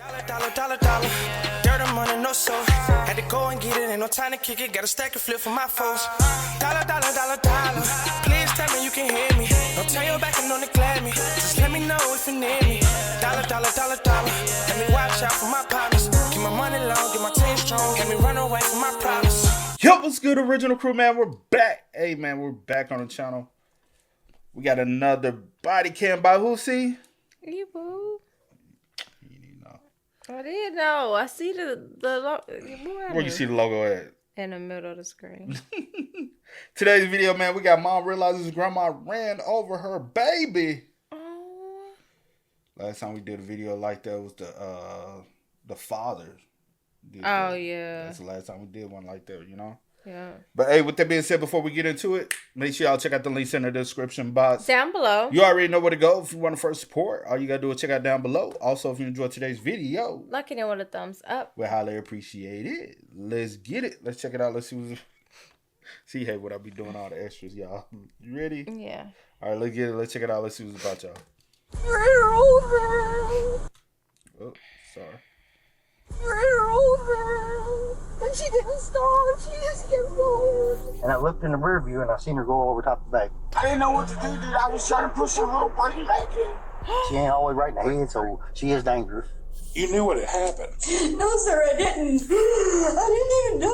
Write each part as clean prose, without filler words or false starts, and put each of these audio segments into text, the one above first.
Dollar. Dirt and money, no soul. Had to go and get it, ain't no time to kick it. Got a stack and flip for my foes. Dollar. Please tell me you can hear me. Don't turn your back and don't neglect me. Just let me know if you need me. Dollar. Let me watch out for my partners. Keep my money long, get my team strong. Let me run away from my problems. Yo, what's good, original crew, man? We're back. Hey, man, we're back on the channel. We got another body cam by who, see? You boo. You need to know. I did know. I see the Where you see the logo at? In the middle of the screen. Today's video, man, we got mom realizes grandma ran over her baby. Oh. Last time we did a video like that was the father. Yeah. That's the last time we did one like that, you know? Yeah. But hey, with that being said, before we get into it, make sure y'all check out the links in the description box. Down below. You already know where to go if you want to first support. All you got to do is check out down below. Also, if you enjoyed today's video, like it with a thumbs up. we highly appreciate it. Let's get it. Let's check it out. Let's see what's... See, hey, what I be doing all the extras, y'all. You ready? Yeah. All right, let's get it. Let's check it out. Let's see what's about, y'all. Oh, sorry. And she didn't stop. She just kept going. And I looked in the rear view and I seen her go over top the back. I didn't know what to do, dude. I was trying to push her little body back in. She ain't all the way right in the head, so she is dangerous. You knew what had happened. No, sir, I didn't. I didn't even know.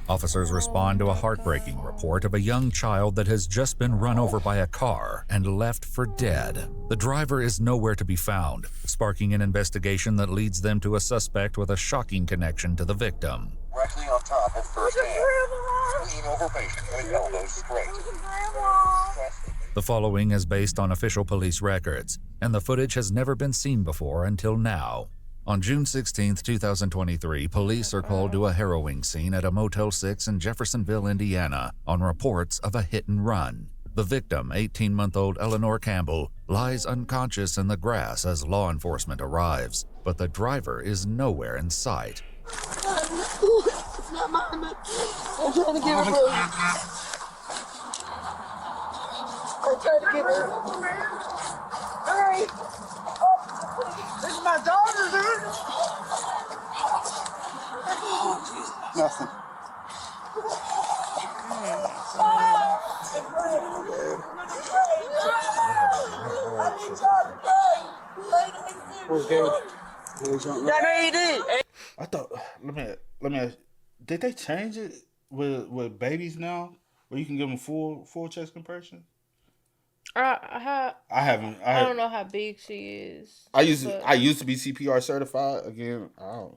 Officers respond to a heartbreaking report of a young child that has just been run over by a car and left for dead. The driver is nowhere to be found, sparking an investigation that leads them to a suspect with a shocking connection to the victim. Directly on top of first hand. Lean over patient with elbows straight. The following is based on official police records, and the footage has never been seen before until now. On June 16, 2023, police are called to a harrowing scene at a Motel 6 in Jeffersonville, Indiana, on reports of a hit and run. The victim, 18-month-old Eleanor Campbell, lies unconscious in the grass as law enforcement arrives, but the driver is nowhere in sight. It's not mine. I'm trying to get her, bro. I'm trying to get her. Hurry! This is my daughter, dude! Nothing. Where's Gabe? I thought, let me ask, did they change it with babies now? Where you can give them full chest compression? I don't know how big she is. I used to be CPR certified. Again, I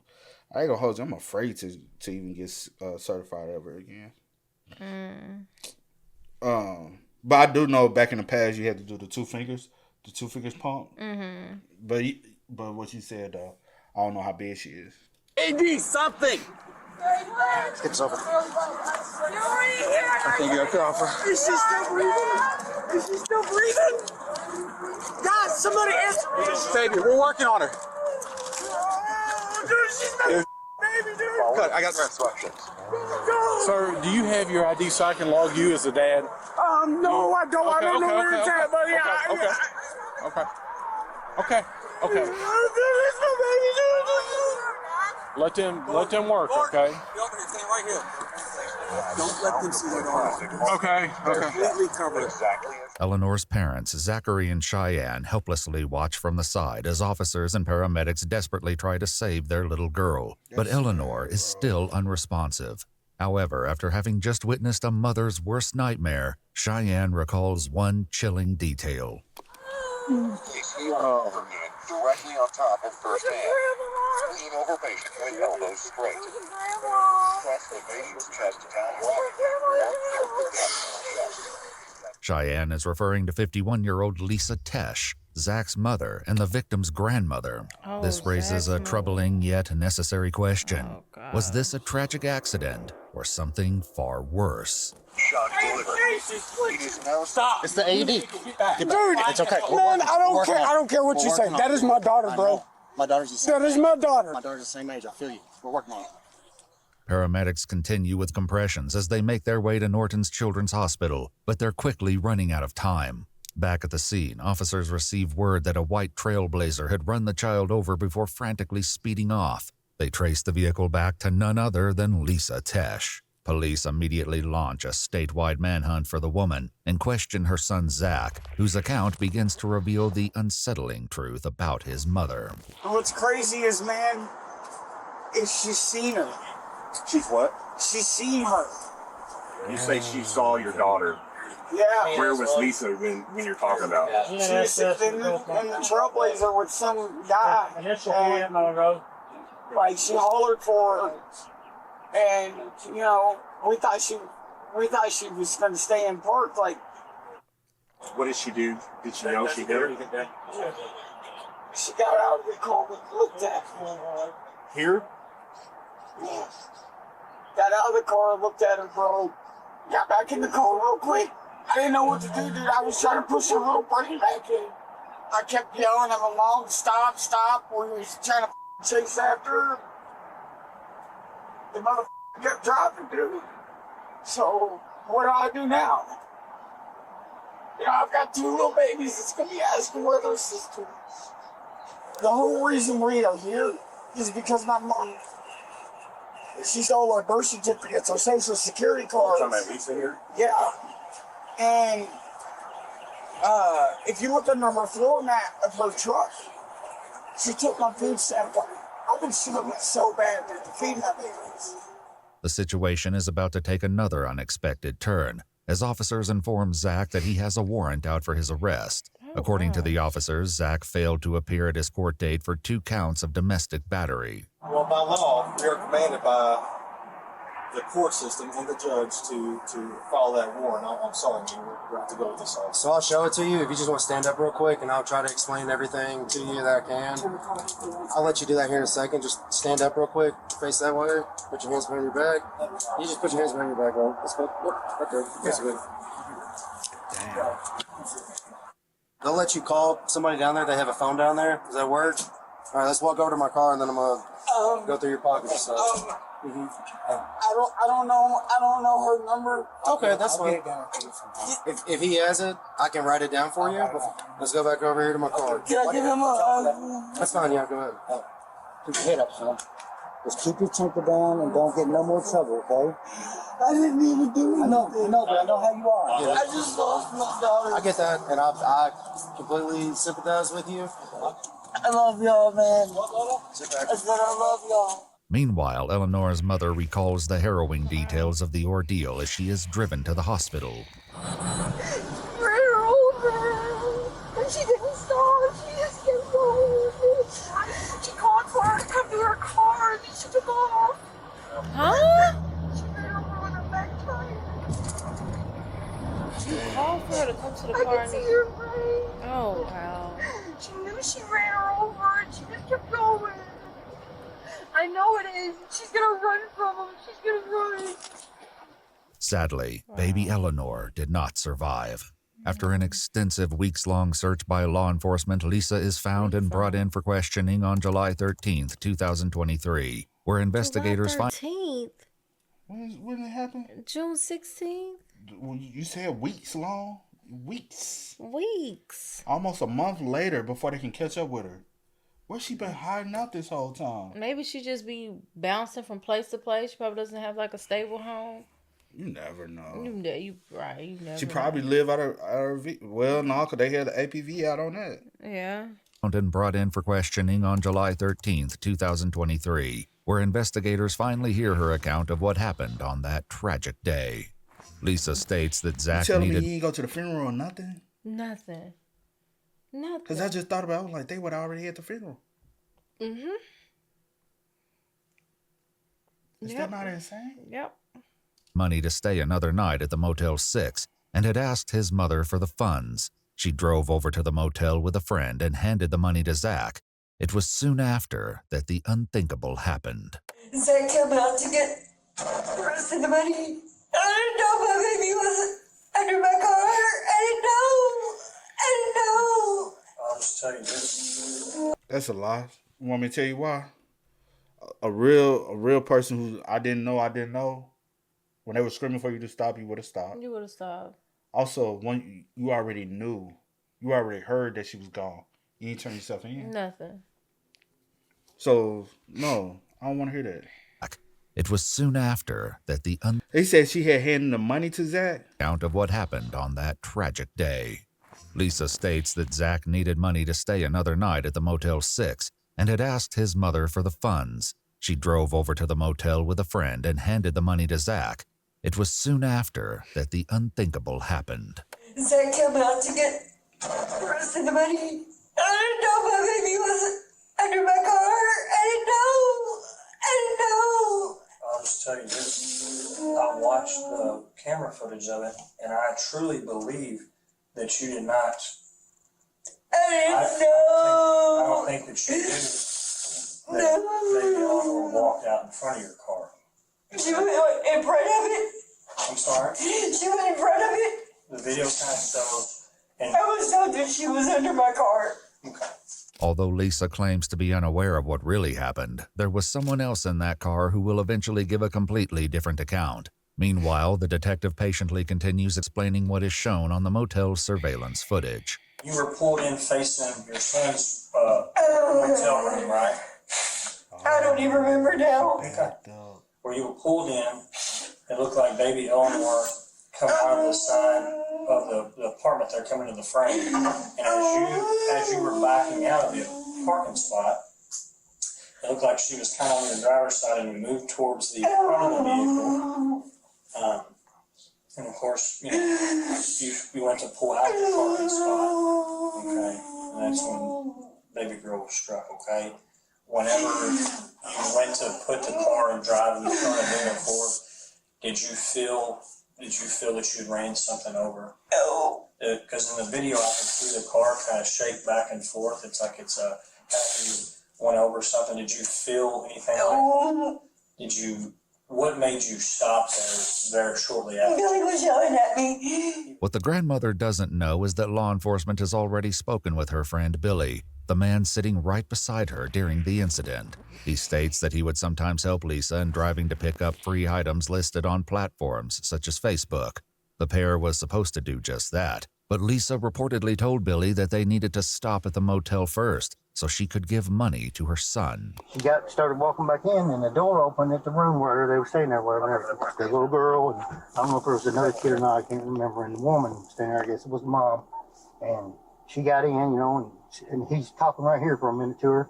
ain't gonna hold you. I'm afraid to even get certified ever again. But I do know back in the past you had to do the two fingers pump. Mm-hmm. But what you said though, I don't know how big she is. AD, something! Let's get this over. I think you're okay, officer. Is she still breathing? Is she still breathing? God, somebody answer me. Baby, we're working on her. Oh, dude, she's not baby, dude. Good, I got instructions. Sir, do you have your ID so I can log you as a dad? No, I don't. I don't know where it's at, buddy. Okay. This is my baby, dude. Let them work, okay? Don't let them see their daughter. Okay. Completely covered. Eleanor's parents, Zachary and Cheyenne, helplessly watch from the side as officers and paramedics desperately try to save their little girl. But Eleanor is still unresponsive. However, after having just witnessed a mother's worst nightmare, Cheyenne recalls one chilling detail. Directly on top of first hand. Lean over patient with elbows straight. Press the patient's chest down. Cheyenne is referring to 51-year-old Lisa Tesh, Zach's mother and the victim's grandmother. This raises a troubling yet necessary question. Was this a tragic accident or something far worse? Shock delivered. It is now Stop. It's the AED. Dude, It's okay. Man, I don't care what you say. That is my daughter, bro. My daughter's the same That is my daughter. My daughter's the same age. I feel you. We're working on it. Paramedics continue with compressions as they make their way to Norton's Children's Hospital, but they're quickly running out of time. Back at the scene, officers received word that a white trailblazer had run the child over before frantically speeding off. They traced the vehicle back to none other than Lisa Tesh. Police immediately launch a statewide manhunt for the woman and question her son Zach, whose account begins to reveal the unsettling truth about his mother. What's crazy is, man, is she's seen her. She's what? She's seen her. You say she saw your daughter. Yeah. Where was Lisa when you're talking about? She was sitting in the trailblazer with some guy. And, like, she hollered for her. And, you know, we thought she was going to stay in park. Like, What did she do? Did she know she did it? she got out of the car and looked at her. Here? Yeah. Got out of the car and looked at her, bro. Got back in the car real quick. I didn't know what to do, dude. I was trying to push her little brain back in. I kept yelling at my mom, stop, stop. We was trying to chase after her. The motherfucker kept driving, dude. So, what do I do now? You know, I've got 2 little babies that's going to be asking where their sister is. The whole reason we are here is because my mom, she stole our birth certificates, our social security cards. Talking about Lisa here? Yeah. And if you look under my floor mat of her truck, she took my food sample. I've been struggling so bad to feed my babies. The situation is about to take another unexpected turn, as officers inform Zach that he has a warrant out for his arrest. According to the officers, Zach failed to appear at his court date for 2 counts of domestic battery. Well, by law, we are commanded by the court system and the judge to follow that warrant. I'm sorry, you have to go with this all. So I'll show it to you if you just want to stand up real quick, and I'll try to explain everything to you that I can. I'll let you do that here in a second. Just stand up real quick, face that way, put your hands behind your back. You just put your hands behind your back, bro. That's good. Yep, right there. That's good. They'll let you call somebody down there. They have a phone down there. Does that work? All right, let's walk over to my car, and then I'm gonna go through your pockets and stuff. I don't know her number. Okay, that's fine. If he has it, I can write it down for you. Let's go back over here to my car. Can I give him a... That's fine, yeah, go ahead. Keep your head up, son. Just keep your temper down and don't get no more trouble, okay? I didn't even do anything. I know, but I know how you are. Yeah. I just lost my daughter. I get that, and I completely sympathize with you. I love y'all, man. Sit back. I said I love y'all. Meanwhile, Eleanor's mother recalls the harrowing details of the ordeal as she is driven to the hospital. Ran her over, and she didn't stop. She just kept going. She called for her to come to her car, and then she took off. Huh? She ran over on her back tire. You called for her to come to the I car can see her brain. Oh, wow. She knew she ran her over, and she just kept going. I know it is. She's gonna run from him. She's gonna run. Sadly, baby Eleanor did not survive. After an extensive weeks-long search by law enforcement, Lisa is found and brought in for questioning on July 13th, 2023, where investigators find... 13th? When did it happen? June 16th? You said weeks long? Weeks. Almost a month later before they can catch up with her. Where's she been hiding out this whole time? Maybe she just be bouncing from place to place. She probably doesn't have like a stable home. You never know. You right. You never She probably live out of her... Well, no, because they had the APV out on that. Yeah. And brought in for questioning on July 13th, 2023, where investigators finally hear her account of what happened on that tragic day. Lisa states that Zach you telling needed... me you ain't go to the funeral or nothing? Nothing. Because I just thought about it. I was like, they would already had the funeral. Mm-hmm. Is that not insane? Yep. Money to stay another night at the Motel 6 and had asked his mother for the funds. She drove over to the motel with a friend and handed the money to Zach. It was soon after that the unthinkable happened. Zach came out to get the rest of the money. I didn't know my baby was under my car. I didn't know. I'll just tell you this. That's a lie. You want me to tell you why? A real person who I didn't know, when they were screaming for you to stop, you would have stopped. You would have stopped. Also, when you already knew You already heard that she was gone. You ain't turn yourself in? Nothing. So, no, I don't want to hear that. It was soon after that They said she had handed the money to Zach? Account of what happened on that tragic day. Lisa states that Zach needed money to stay another night at the Motel 6 and had asked his mother for the funds. She drove over to the motel with a friend and handed the money to Zach. It was soon after that the unthinkable happened. Zach came out to get the rest of the money. I didn't know my baby was under my car. I didn't know. I'll just tell you this. I watched the camera footage of it, and I truly believe that you did not. I didn't know. I don't think that you knew that baby Eleanor walked out in front of your car. She went in front of it. I'm sorry? She went in front of it. The video kind of shows. And I was told that she was under my car. okay. Although Lisa claims to be unaware of what really happened, there was someone else in that car who will eventually give a completely different account. Meanwhile, the detective patiently continues explaining what is shown on the motel's surveillance footage. You were pulled in facing your son's motel room, right? I don't even remember now. Okay. Where you were pulled in, it looked like baby Eleanor come out of the side of the apartment there, coming to the frame. And as you were backing out of the parking spot, it looked like she was kind of on the driver's side and you moved towards the front of the vehicle. And of course, you know, you went to pull out the parking spot. Okay. And that's when baby girl was struck, okay? Whenever you went to put the car and drive in the front and moving forward, did you feel that you ran something over? No. Because in the video, I can see the car kind of shake back and forth. It's like it's after you went over something. Did you feel anything like? What made you stop there shortly after? Billy was yelling at me. What the grandmother doesn't know is that law enforcement has already spoken with her friend Billy, the man sitting right beside her during the incident. He states that he would sometimes help Lisa in driving to pick up free items listed on platforms such as Facebook. The pair was supposed to do just that, but Lisa reportedly told Billy that they needed to stop at the motel first so she could give money to her son. She started walking back in, and the door opened at the room where they were staying there, whatever. The little girl, and I don't know if there was another kid or not, I can't remember, and the woman staying there, I guess it was the mom. And she got in, you know, and he's talking right here for a minute to her,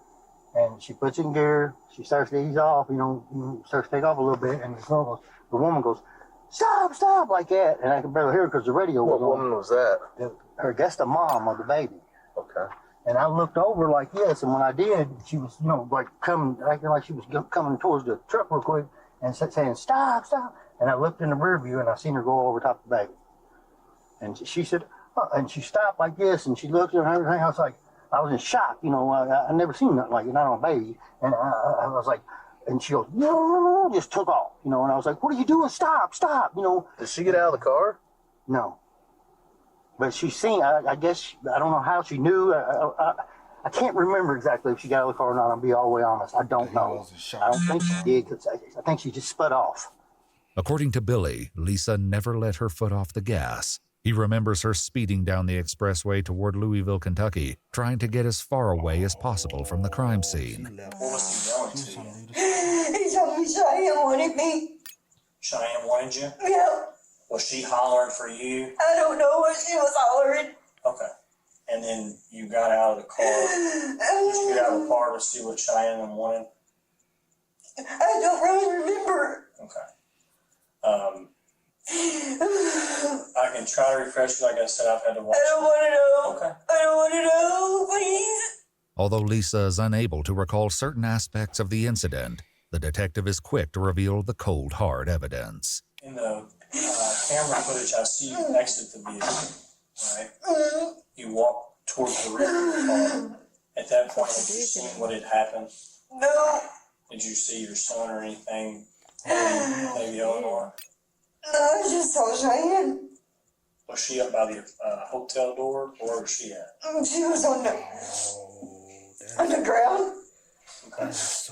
and she puts in gear, she starts to ease off, you know, starts to take off a little bit, and the woman goes, stop, like that, and I could barely hear her because the radio was on. What woman was that? I guess the mom of the baby. Okay. And I looked over like this, and when I did, she was, you know, like acting like she was coming towards the truck real quick and saying, stop. And I looked in the rear view, and I seen her go over top of the baby. And she said, oh, and she stopped like this, and she looked and everything. I was like, I was in shock, you know, I never seen nothing like it, not on a baby. And I was like, and she goes, no, just took off, you know, and I was like, what are you doing? Stop, you know. Did she get out of the car? No. But she seen, I guess, I don't know how she knew. I can't remember exactly if she got out of the car or not. I'll be all the way honest. I don't know. I don't think she did, because I think she just sped off. According to Billy, Lisa never let her foot off the gas. He remembers her speeding down the expressway toward Louisville, Kentucky, trying to get as far away as possible from the crime scene. What was he going to you? He told me Cheyenne wanted me. Cheyenne wanted you? Yeah. Was she hollering for you? I don't know what she was hollering. Okay. And then you got out of the car. Did you get out of the car to see what Cheyenne wanted? I don't really remember. Okay. I can try to refresh you. Like I said, I've had to watch. I don't want to know. Okay. I don't want to know, please. Although Lisa is unable to recall certain aspects of the incident, the detective is quick to reveal the cold, hard evidence. In the camera footage, I see you exit the vehicle, right? You walk towards the rear of the car. At that point, did you see what had happened? No. Did you see your son or anything? Maybe Eleanor? No, I just saw Cheyenne. Was she up by the hotel door? Where was she at? She was on the ground. Okay. Just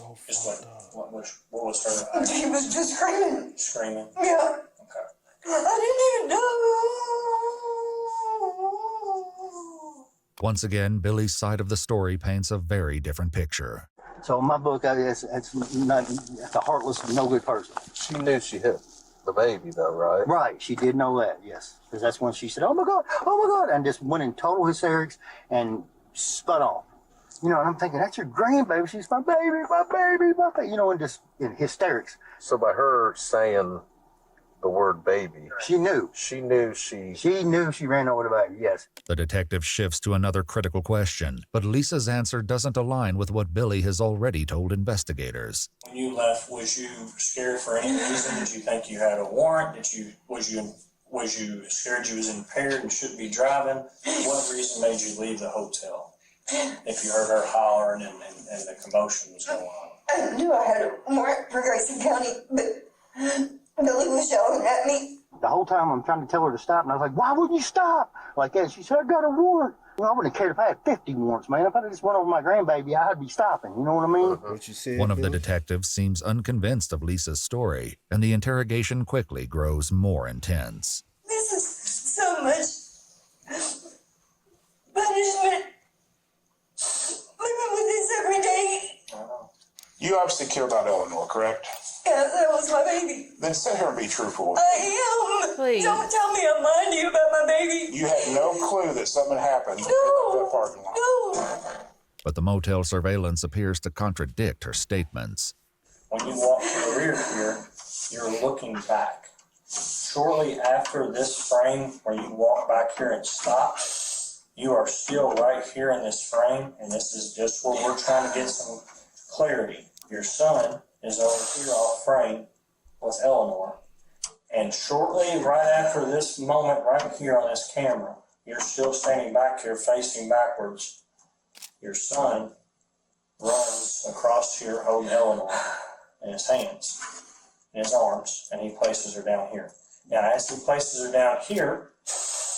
what was her? She was just screaming. Screaming? Yeah. Okay. I didn't even know. Once again, Billy's side of the story paints a very different picture. So in my book, it's not a heartless, no good person. She knew she hit the baby, though, right? Right, she did know that, yes. Because that's when she said, oh my God, and just went in total hysterics and spun off. You know, and I'm thinking, that's your grandbaby. She's my baby, my baby, my baby. You know, and just in hysterics. So by her saying the word baby, she knew. She knew she ran over the baby, yes. The detective shifts to another critical question, but Lisa's answer doesn't align with what Billy has already told investigators. When you left, was you scared for any reason? Did you think you had a warrant? Was you scared you was impaired and shouldn't be driving? What reason made you leave the hotel? If you heard her hollering and the commotion was going on. I knew I had a warrant for Grayson County, but Billy was yelling at me. The whole time I'm trying to tell her to stop, and I was like, why wouldn't you stop? Like that. She said, I got a warrant. Well, I wouldn't have cared if I had 50 warrants, man. If I just went over my grandbaby, I'd be stopping. You know what I mean? What you said, One of the Billy? detectives seems unconvinced of Lisa's story, and the interrogation quickly grows more intense. This is so much punishment. Living with this every day. You obviously care about Eleanor, correct? Yeah, that was my baby. Then sit here and be truthful. I am. Please. Don't tell me I'm lying to you about my baby. You had no clue that something happened in that parking lot. No. But the motel surveillance appears to contradict her statements. When you walk to the rear here, you're looking back. Shortly after this frame where you walk back here and stop, you are still right here in this frame, and this is just where we're trying to get some clarity. Your son is over here off frame with Eleanor, and shortly right after this moment right here on this camera, you're still standing back here facing backwards. Your son runs across here holding Eleanor in his hands, in his arms, and he places her down here. Now, as he places her down here,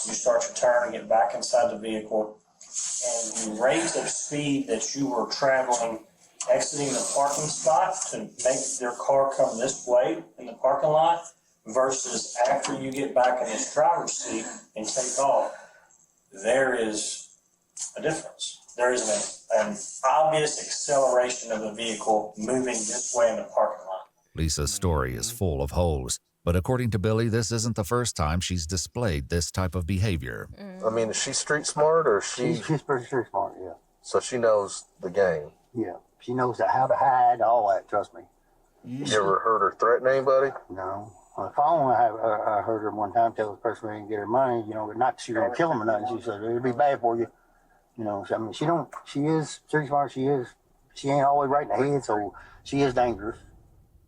you start to turn and get back inside the vehicle, and the rate of speed that you were traveling, exiting the parking spot to make their car come this way in the parking lot versus after you get back in this driver's seat and take off, there is a difference. There is an obvious acceleration of the vehicle moving this way in the parking lot. Lisa's story is full of holes, but according to Billy, this isn't the first time she's displayed this type of behavior. I mean, is she street smart or She's pretty street smart, yeah. So she knows the game. Yeah. She knows how to hide, all that, trust me. You ever heard her threaten anybody? No. On the phone, I heard her one time tell the person who didn't get her money, you know, not that she gonna kill him or nothing. She said, it'll be bad for you. You know, I mean, she is street smart, she ain't always right in the head, so she is dangerous.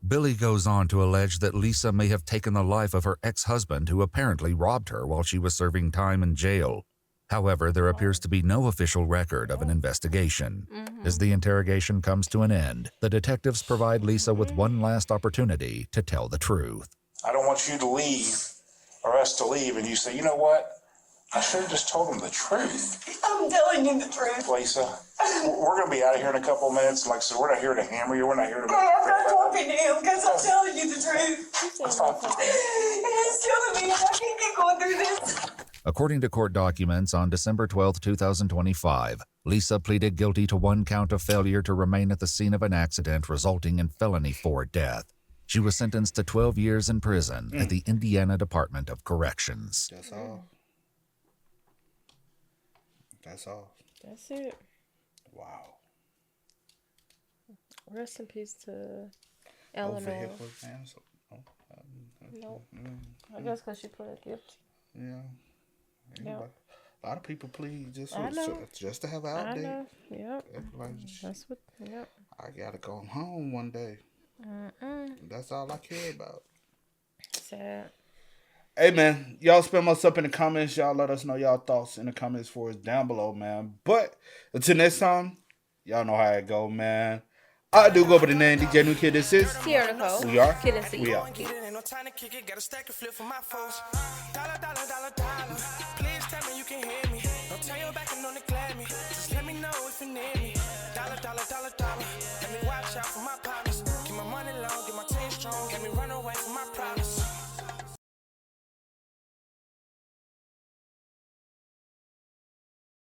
Billy goes on to allege that Lisa may have taken the life of her ex-husband, who apparently robbed her while she was serving time in jail. However, there appears to be no official record of an investigation. As the interrogation comes to an end, the detectives provide Lisa with one last opportunity to tell the truth. I don't want you to leave, or us to leave, and you say, you know what? I should have just told him the truth. I'm telling you the truth. Lisa, we're going to be out of here in a couple of minutes. Like I said, we're not here to hammer you. We're not here to... I'm not talking to him because I'm telling you the truth. That's fine. It's killing me. I can't keep going through this. According to court documents, on December 12, 2025, Lisa pleaded guilty to one count of failure to remain at the scene of an accident resulting in felony for death. She was sentenced to 12 years in prison at the Indiana Department of Corrections. That's all. That's all. That's it. Wow. Rest in peace to Eleanor. Nope. I guess because she put a gift. Yeah. Yep. A lot of people plead just to have an I update. know. Yep. Like, That's what. Yep. I gotta go home one day. That's all I care about. Sad. Hey man, y'all spam us up in the comments. Y'all let us know y'all thoughts in the comments for us down below, man. But until next time, y'all know how it go, man. I do go by the name DJ New Kid. This is Here Nicole. We are. Kid and C. We are. Ain't no time to kick it, got a stack of flip for my folks. Dollar, dollar, dollar, dollar. Please tell me you can hear me.